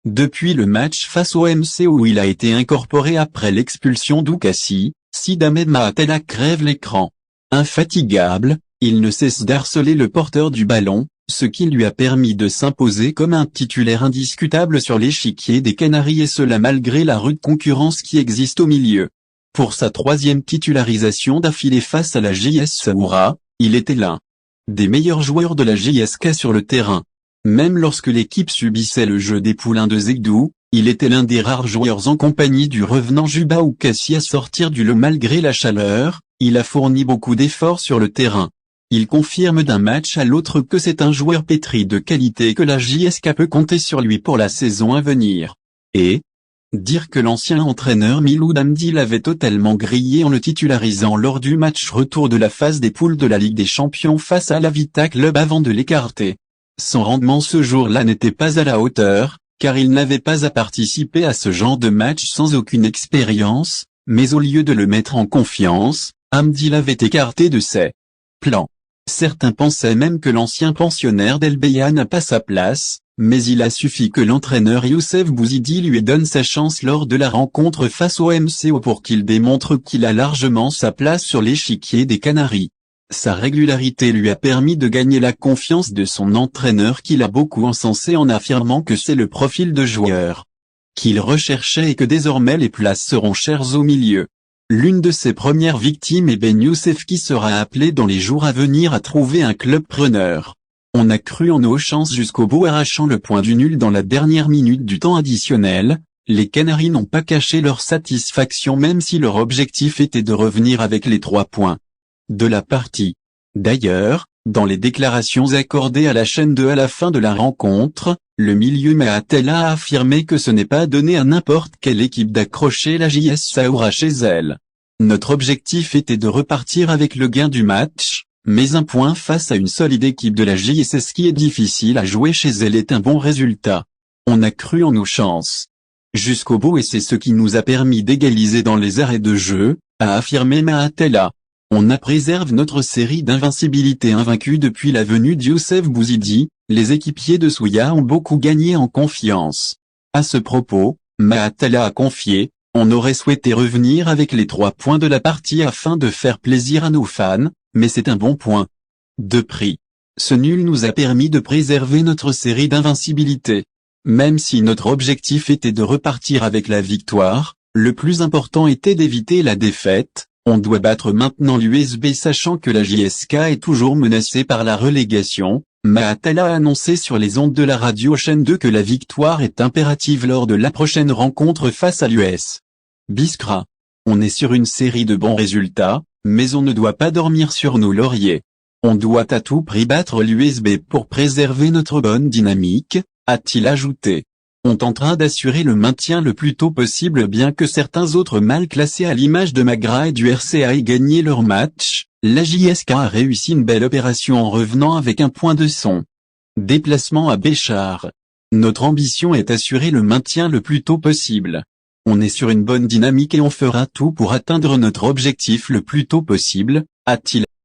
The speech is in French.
Depuis le match face au MC où il a été incorporé après l'expulsion d'Oukassi, Sid Ahmed Maatella crève l'écran. Infatigable, il ne cesse d'harceler le porteur du ballon, ce qui lui a permis de s'imposer comme un titulaire indiscutable sur l'échiquier des Canaries et cela malgré la rude concurrence qui existe au milieu. Pour sa 3e titularisation d'affilée face à la JS Saoura, il était l'un des meilleurs joueurs de la JSK sur le terrain. Même lorsque l'équipe subissait le jeu des poulains de Zegdou, il était l'un des rares joueurs en compagnie du revenant Juba Oukassi à sortir du lot malgré la chaleur, il a fourni beaucoup d'efforts sur le terrain. Il confirme d'un match à l'autre que c'est un joueur pétri de qualité et que la JSK peut compter sur lui pour la saison à venir. Et dire que l'ancien entraîneur Miloud Hamdi l'avait totalement grillé en le titularisant lors du match retour de la phase des poules de la Ligue des Champions face à la Vita Club avant de l'écarter. Son rendement ce jour-là n'était pas à la hauteur, car il n'avait pas à participer à ce genre de match sans aucune expérience, mais au lieu de le mettre en confiance, Hamdi l'avait écarté de ses plans. Certains pensaient même que l'ancien pensionnaire d'El Beya n'a pas sa place, mais il a suffi que l'entraîneur Youssef Bouzidi lui donne sa chance lors de la rencontre face au MCO pour qu'il démontre qu'il a largement sa place sur l'échiquier des Canaries. Sa régularité lui a permis de gagner la confiance de son entraîneur qui l'a beaucoup encensé en affirmant que c'est le profil de joueur qu'il recherchait et que désormais les places seront chères au milieu. L'une de ses premières victimes est Ben Youssef qui sera appelé dans les jours à venir à trouver un club preneur. On a cru en nos chances jusqu'au bout arrachant le point du nul dans la dernière minute du temps additionnel. Les Canaries n'ont pas caché leur satisfaction même si leur objectif était de revenir avec les 3 points de la partie. D'ailleurs, dans les déclarations accordées à la chaîne 2 à la fin de la rencontre, le milieu Maatella a affirmé que ce n'est pas donné à n'importe quelle équipe d'accrocher la JS Saoura chez elle. Notre objectif était de repartir avec le gain du match, mais un point face à une solide équipe de la JSS qui est difficile à jouer chez elle est un bon résultat. On a cru en nos chances jusqu'au bout et c'est ce qui nous a permis d'égaliser dans les arrêts de jeu, a affirmé Maatella. On a préservé notre série d'invincibilité invaincue depuis la venue d'Youssef Bouzidi, les équipiers de Souya ont beaucoup gagné en confiance. À ce propos, Maatella a confié, on aurait souhaité revenir avec les 3 points de la partie afin de faire plaisir à nos fans, mais c'est un bon point de prix. Ce nul nous a permis de préserver notre série d'invincibilité. Même si notre objectif était de repartir avec la victoire, le plus important était d'éviter la défaite. On doit battre maintenant l'USB sachant que la JSK est toujours menacée par la relégation. Maatella a annoncé sur les ondes de la radio chaîne 2 que la victoire est impérative lors de la prochaine rencontre face à l'US Biskra. On est sur une série de bons résultats, mais on ne doit pas dormir sur nos lauriers. On doit à tout prix battre l'USB pour préserver notre bonne dynamique, a-t-il ajouté. On tentera d'assurer le maintien le plus tôt possible bien que certains autres mal classés à l'image de Magra et du RCA aient gagné leur match. La JSK a réussi une belle opération en revenant avec un point de son déplacement à Béchar. Notre ambition est d'assurer le maintien le plus tôt possible. On est sur une bonne dynamique et on fera tout pour atteindre notre objectif le plus tôt possible, a-t-il